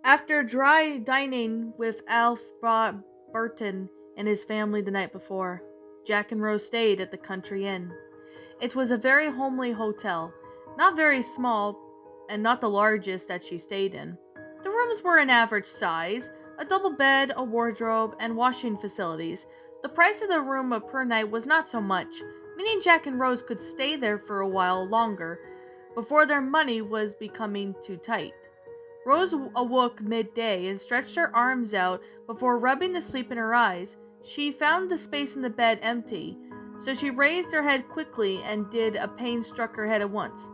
After dry dining with Burton and his family the night before, Jack and Rose stayed at the country inn. It was a very homely hotel, not very small, and not the largest that she stayed in. The rooms were an average size, a double bed, a wardrobe, and washing facilities. The price of the room per night was not so much, meaning Jack and Rose could stay there for a while longer before their money was becoming too tight. Rose awoke midday and stretched her arms out before rubbing the sleep in her eyes. She found the space in the bed empty, so she raised her head quickly and a pain struck her head at once.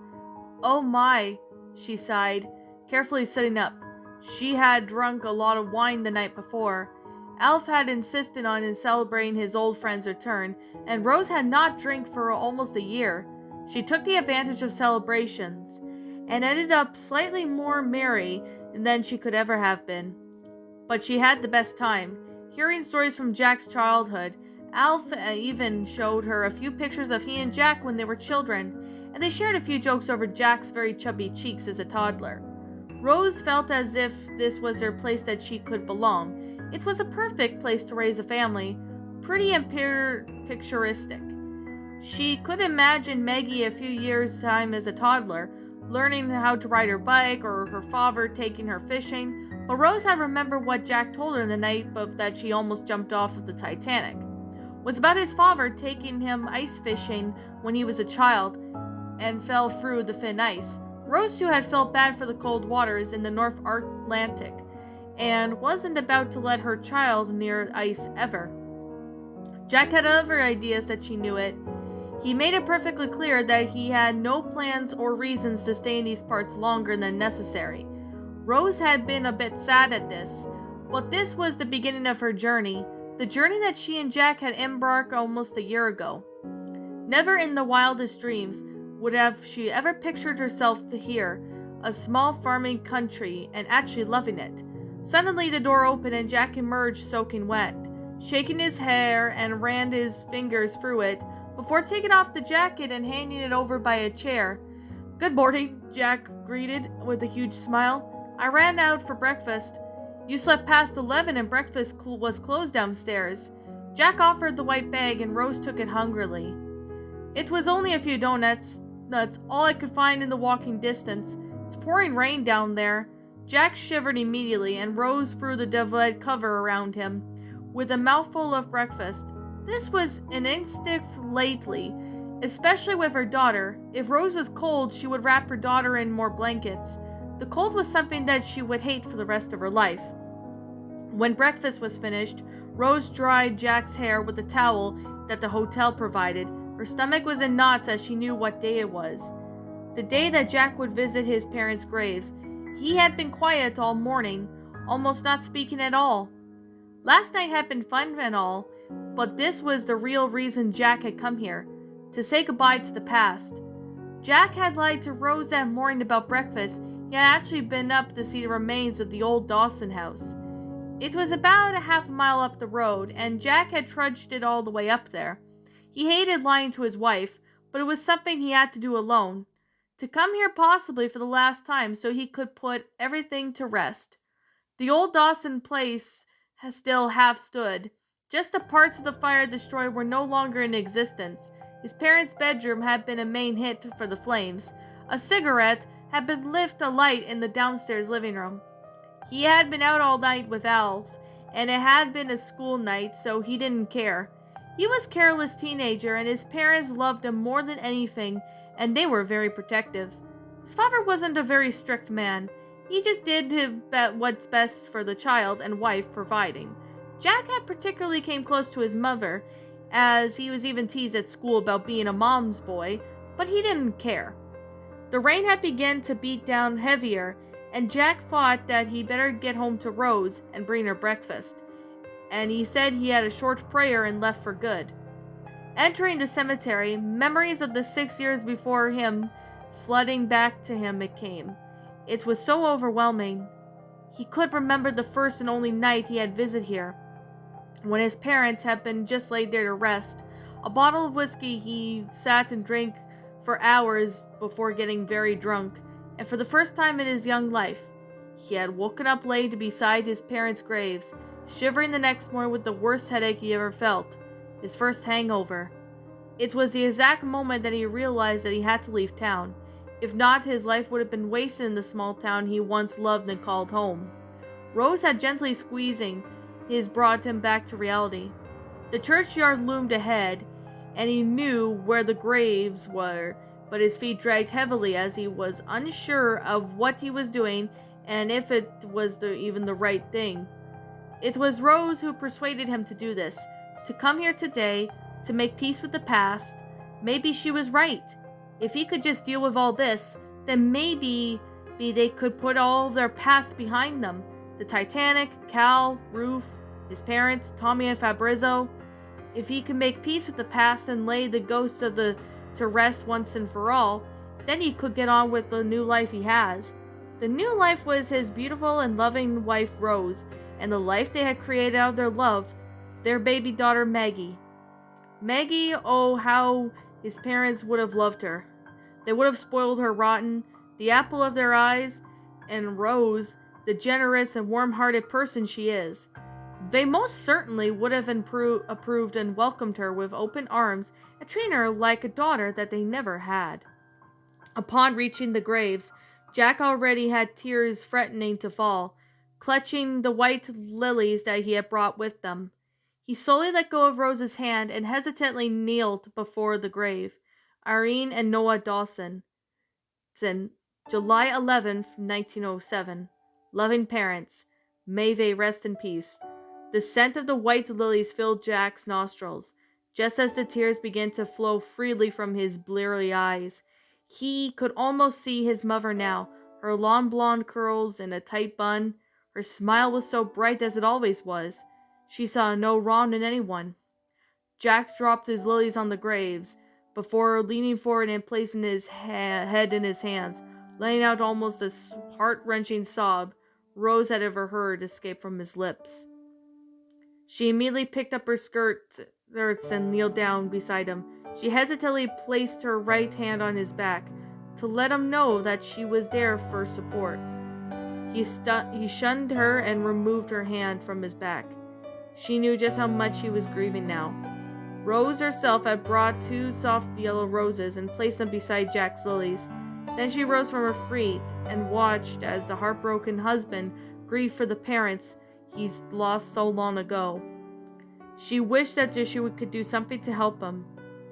"Oh my," she sighed, carefully sitting up. She had drunk a lot of wine the night before. Alf had insisted on celebrating his old friend's return, and Rose had not drank for almost a year. She took the advantage of celebrations, and ended up slightly more merry than she could ever have been. But she had the best time, hearing stories from Jack's childhood. Alf even showed her a few pictures of he and Jack when they were children, and they shared a few jokes over Jack's very chubby cheeks as a toddler. Rose felt as if this was her place that she could belong. It was a perfect place to raise a family, pretty and picturesque. She could imagine Maggie a few years' time as a toddler, learning how to ride her bike, or her father taking her fishing, but Rose had remembered what Jack told her the night that she almost jumped off of the Titanic. It was about his father taking him ice fishing when he was a child and fell through the thin ice. Rose too had felt bad for the cold waters in the North Atlantic and wasn't about to let her child near ice ever. Jack had other ideas that she knew it. He made it perfectly clear that he had no plans or reasons to stay in these parts longer than necessary. Rose had been a bit sad at this, but this was the beginning of her journey, the journey that she and Jack had embarked almost a year ago. Never in the wildest dreams would have she ever pictured herself here, a small farming country, and actually loving it. Suddenly the door opened and Jack emerged soaking wet, shaking his hair and ran his fingers through it before taking off the jacket and handing it over by a chair. "Good morning," Jack greeted with a huge smile. "I ran out for breakfast. You slept past 11 and breakfast was closed downstairs." Jack offered the white bag and Rose took it hungrily. "It was only a few donuts. That's all I could find in the walking distance. It's pouring rain down there." Jack shivered immediately and Rose threw the double cover around him with a mouthful of breakfast. This was an instinct lately, especially with her daughter. If Rose was cold, she would wrap her daughter in more blankets. The cold was something that she would hate for the rest of her life. When breakfast was finished, Rose dried Jack's hair with a towel that the hotel provided. Her stomach was in knots as she knew what day it was. The day that Jack would visit his parents' graves. He had been quiet all morning, almost not speaking at all. Last night had been fun and all, but this was the real reason Jack had come here, to say goodbye to the past. Jack had lied to Rose that morning about breakfast. He had actually been up to see the remains of the old Dawson house. It was about a half a mile up the road, and Jack had trudged it all the way up there. He hated lying to his wife, but it was something he had to do alone. To come here possibly for the last time so he could put everything to rest. The old Dawson place has still half stood. Just the parts of the fire destroyed were no longer in existence. His parents' bedroom had been a main hit for the flames. A cigarette had been lit alight in the downstairs living room. He had been out all night with Alf, and it had been a school night, so he didn't care. He was a careless teenager, and his parents loved him more than anything, and they were very protective. His father wasn't a very strict man. He just did what's best for the child and wife providing. Jack had particularly came close to his mother, as he was even teased at school about being a mom's boy, but he didn't care. The rain had begun to beat down heavier, and Jack thought that he better get home to Rose and bring her breakfast, and he said he had a short prayer and left for good. Entering the cemetery, memories of the 6 years before him flooding back to him it came. It was so overwhelming. He could remember the first and only night he had visited here, when his parents had been just laid there to rest. A bottle of whiskey he sat and drank for hours before getting very drunk, and for the first time in his young life, He had woken up late beside his parents' graves, shivering the next morning with the worst headache he ever felt, his first hangover. It was the exact moment that he realized that he had to leave town. If not, his life would have been wasted in the small town he once loved and called home. Rose had gently squeezing his brought him back to reality. The churchyard loomed ahead, and he knew where the graves were, but his feet dragged heavily as he was unsure of what he was doing and if it was even the right thing. It was Rose who persuaded him to do this, to come here today, to make peace with the past. Maybe she was right. If he could just deal with all this, then maybe they could put all their past behind them. The Titanic, Cal, Ruth, his parents, Tommy and Fabrizio. If he could make peace with the past and lay the ghosts of to rest once and for all, then he could get on with the new life he has. The new life was his beautiful and loving wife Rose, and the life they had created out of their love, their baby daughter Maggie. Maggie, oh how his parents would have loved her. They would have spoiled her rotten, the apple of their eyes, and Rose, the generous and warm-hearted person she is. They most certainly would have approved and welcomed her with open arms and treated her like a daughter that they never had. Upon reaching the graves, Jack already had tears threatening to fall, clutching the white lilies that he had brought with them. He slowly let go of Rose's hand and hesitantly kneeled before the grave. Irene and Noah Dawson. July 11th, 1907. Loving parents. May they rest in peace. The scent of the white lilies filled Jack's nostrils, just as the tears began to flow freely from his bleary eyes. He could almost see his mother now, her long blonde curls in a tight bun. Her smile was so bright as it always was. She saw no wrong in anyone. Jack dropped his lilies on the graves, before leaning forward and placing his head in his hands, letting out almost a heart-wrenching sob Rose had ever heard escape from his lips. She immediately picked up her skirts and kneeled down beside him. She hesitantly placed her right hand on his back to let him know that she was there for support. He shunned her and removed her hand from his back. She knew just how much he was grieving now. Rose herself had brought 2 soft yellow roses and placed them beside Jack's lilies. Then she rose from her feet and watched as the heartbroken husband grieved for the parents he's lost so long ago. She wished that she could do something to help him.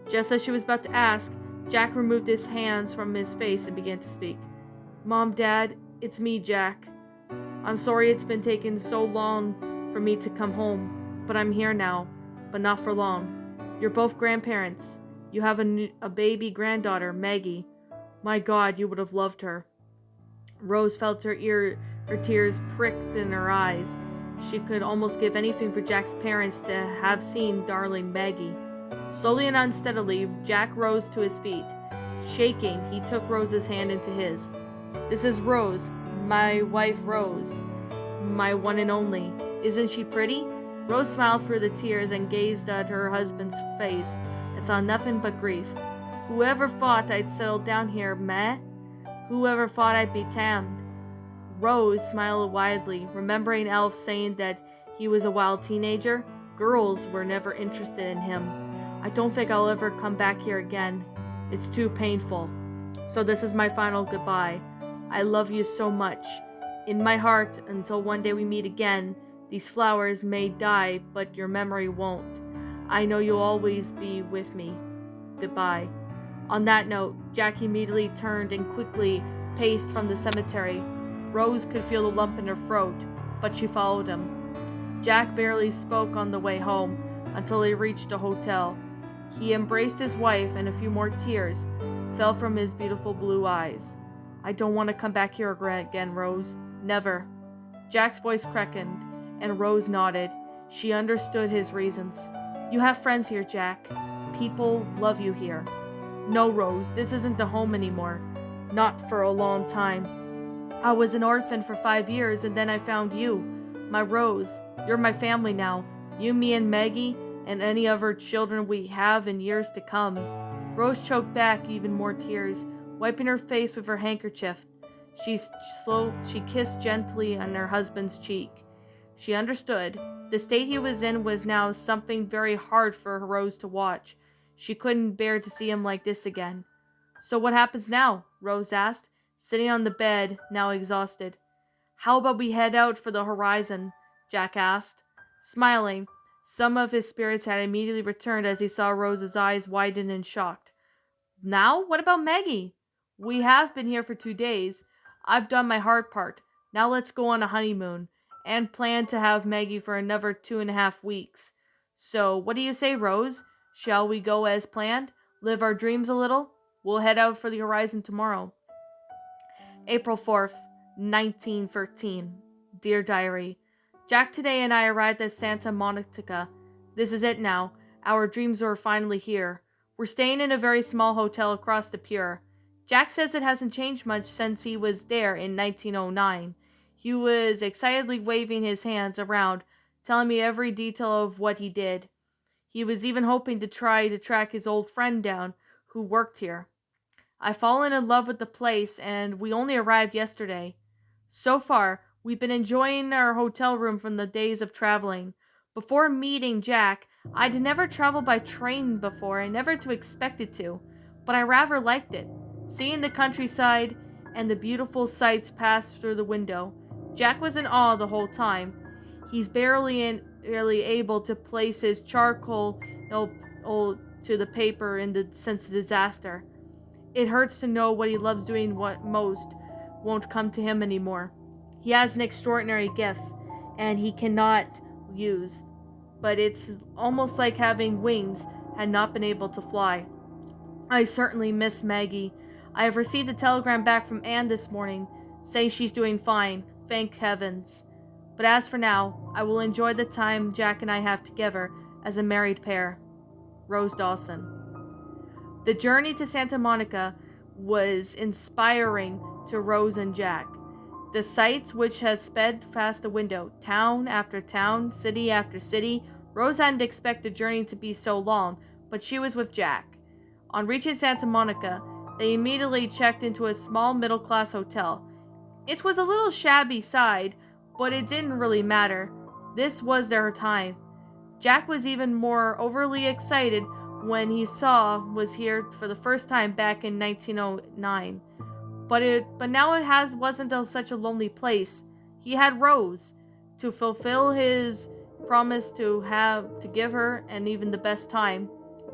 Just as she was about to ask, Jack removed his hands from his face and began to speak. "Mom, Dad, it's me, Jack. I'm sorry it's been taking so long for me to come home, but I'm here now, but not for long. You're both grandparents. You have a baby granddaughter, Maggie. My God, you would have loved her." Rose felt her tears pricked in her eyes. She could almost give anything for Jack's parents to have seen darling Maggie. Slowly and unsteadily, Jack rose to his feet. Shaking, he took Rose's hand into his. "This is Rose, my wife Rose, my one and only. Isn't she pretty?" Rose smiled through the tears and gazed at her husband's face and saw nothing but grief. "Whoever thought I'd settle down here, meh? Whoever thought I'd be tamed?" Rose smiled widely, remembering Elf saying that he was a wild teenager. Girls were never interested in him. "I don't think I'll ever come back here again. It's too painful. So this is my final goodbye. I love you so much. In my heart, until one day we meet again, these flowers may die, but your memory won't. I know you'll always be with me. Goodbye." On that note, Jack immediately turned and quickly paced from the cemetery. Rose could feel the lump in her throat, but she followed him. Jack barely spoke on the way home until he reached a hotel. He embraced his wife, and a few more tears fell from his beautiful blue eyes. "I don't want to come back here again, Rose. Never." Jack's voice crackened, and Rose nodded. She understood his reasons. "You have friends here, Jack. People love you here." "No, Rose, this isn't the home anymore. Not for a long time. I was an orphan for 5 years, and then I found you, my Rose. You're my family now. You, me, and Maggie, and any other children we have in years to come." Rose choked back even more tears, wiping her face with her handkerchief. She kissed gently on her husband's cheek. She understood. The state he was in was now something very hard for Rose to watch. She couldn't bear to see him like this again. "So what happens now?" Rose asked, sitting on the bed, now exhausted. "How about we head out for the horizon?" Jack asked. Smiling, some of his spirits had immediately returned as he saw Rose's eyes widen in shock. "Now? What about Maggie? We have been here for 2 days. I've done my hard part. Now let's go on a honeymoon, and plan to have Maggie for another 2.5 weeks. So, what do you say, Rose? Shall we go as planned? Live our dreams a little? We'll head out for the horizon tomorrow." April 4th, 1913. Dear Diary, Jack today and I arrived at Santa Monica. This is it now. Our dreams are finally here. We're staying in a very small hotel across the pier. Jack says it hasn't changed much since he was there in 1909. He was excitedly waving his hands around, telling me every detail of what he did. He was even hoping to try to track his old friend down, who worked here. I've fallen in love with the place, and we only arrived yesterday. So far, we've been enjoying our hotel room from the days of traveling. Before meeting Jack, I'd never traveled by train before and never to expected to, but I rather liked it. Seeing the countryside and the beautiful sights pass through the window, Jack was in awe the whole time. He's barely able to place his charcoal to the paper in the sense of disaster. It hurts to know what he loves doing what most won't come to him anymore. He has an extraordinary gift, and he cannot use, but it's almost like having wings had not been able to fly. I certainly miss Maggie. I have received a telegram back from Anne this morning, saying she's doing fine, thank heavens. But as for now, I will enjoy the time Jack and I have together as a married pair. Rose Dawson. The journey to Santa Monica was inspiring to Rose and Jack. The sights which had sped past the window, town after town, city after city. Rose hadn't expected the journey to be so long, but she was with Jack. On reaching Santa Monica, they immediately checked into a small middle-class hotel. It was a little shabby side, but it didn't really matter. This was their time. Jack was even more overly excited when he was here for the first time back in 1909. But now it wasn't such a lonely place. He had Rose to fulfill his promise to give her, and even the best time,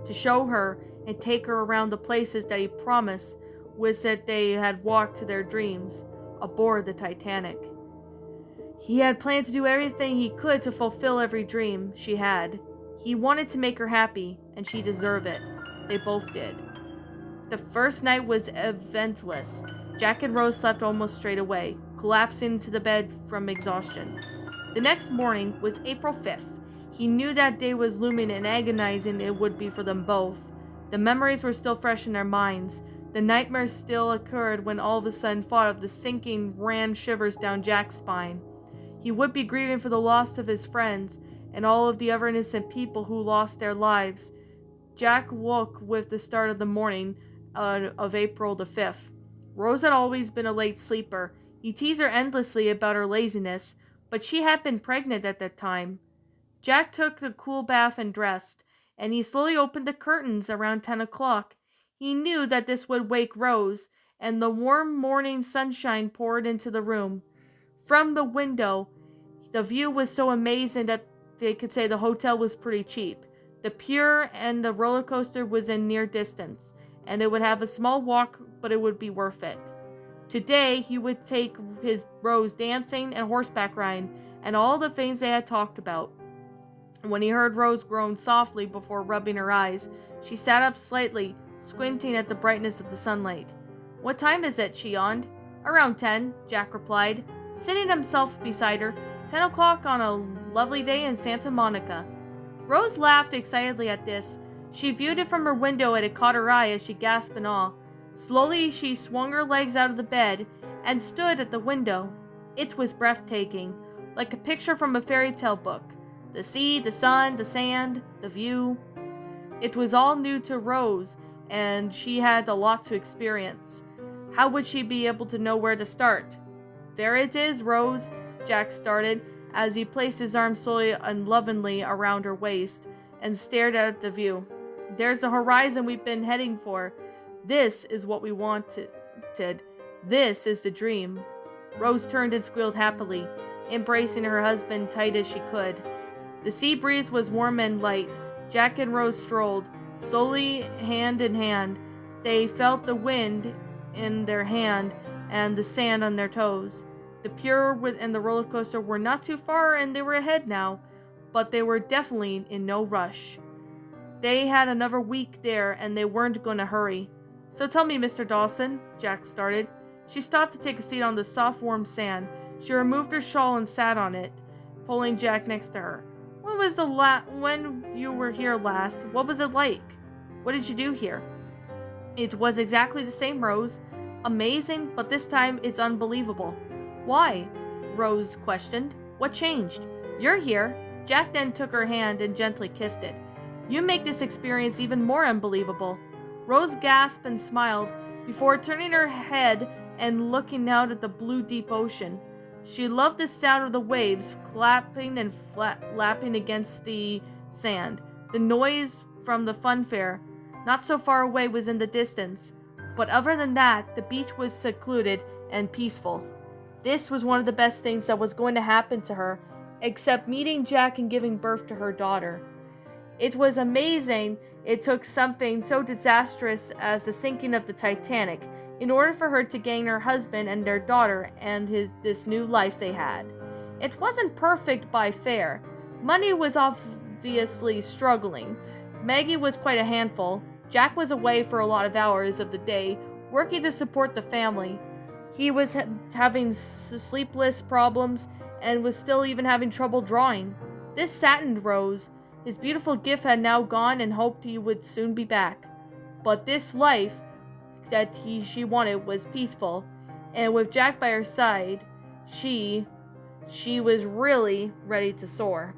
to show her and take her around the places that he promised was that they had walked to their dreams aboard the Titanic. He had planned to do everything he could to fulfill every dream she had. He wanted to make her happy, and she deserved it. They both did. The first night was eventless. Jack and Rose slept almost straight away, collapsing into the bed from exhaustion. The next morning was April 5th. He knew that day was looming and agonizing it would be for them both. The memories were still fresh in their minds. The nightmares still occurred when all of a sudden thought of the sinking ran shivers down Jack's spine. He would be grieving for the loss of his friends and all of the other innocent people who lost their lives. Jack woke with the start of the morning of April the 5th. Rose had always been a late sleeper. He teased her endlessly about her laziness, but she had been pregnant at that time. Jack took a cool bath and dressed, and he slowly opened the curtains around 10 o'clock. He knew that this would wake Rose, and the warm morning sunshine poured into the room. From the window, the view was so amazing that they could say the hotel was pretty cheap. The pier and the roller coaster was in near distance, and they would have a small walk, but it would be worth it. Today, he would take his Rose dancing and horseback riding, and all the things they had talked about. When he heard Rose groan softly before rubbing her eyes, she sat up slightly, squinting at the brightness of the sunlight. "What time is it?" she yawned. "Around 10, Jack replied, sitting himself beside her. 10 o'clock on a lovely day in Santa Monica. Rose laughed excitedly at this. She viewed it from her window and it caught her eye as she gasped in awe. Slowly she swung her legs out of the bed and stood at the window. It was breathtaking, like a picture from a fairy tale book. The sea, the sun, the sand, the view. It was all new to Rose, and she had a lot to experience. How would she be able to know where to start? There it is, Rose, Jack started, as he placed his arm slowly and lovingly around her waist and stared out at the view. There's the horizon we've been heading for. This is what we wanted. This is the dream. Rose turned and squealed happily, embracing her husband tight as she could. The sea breeze was warm and light. Jack and Rose strolled, slowly hand in hand. They felt the wind in their hand and the sand on their toes. The Pure and the roller coaster were not too far and they were ahead now, but they were definitely in no rush. They had another week there and they weren't going to hurry. So tell me, Mr. Dawson, Jack started. She stopped to take a seat on the soft, warm sand. She removed her shawl and sat on it, pulling Jack next to her. When you were here last, what was it like? What did you do here? It was exactly the same, Rose. Amazing, but this time it's unbelievable. Why? Rose questioned. What changed? You're here. Jack then took her hand and gently kissed it. You make this experience even more unbelievable. Rose gasped and smiled before turning her head and looking out at the blue deep ocean. She loved the sound of the waves clapping and lapping against the sand. The noise from the fun fair, not so far away, was in the distance. But other than that, the beach was secluded and peaceful. This was one of the best things that was going to happen to her, except meeting Jack and giving birth to her daughter. It was amazing it took something so disastrous as the sinking of the Titanic in order for her to gain her husband and their daughter and this new life they had. It wasn't perfect by fair. Money was obviously struggling. Maggie was quite a handful. Jack was away for a lot of hours of the day, working to support the family. He was having sleepless problems and was still even having trouble drawing. This saddened Rose. His beautiful gift had now gone and hoped he would soon be back. But this life that she wanted was peaceful, and with Jack by her side, she was really ready to soar.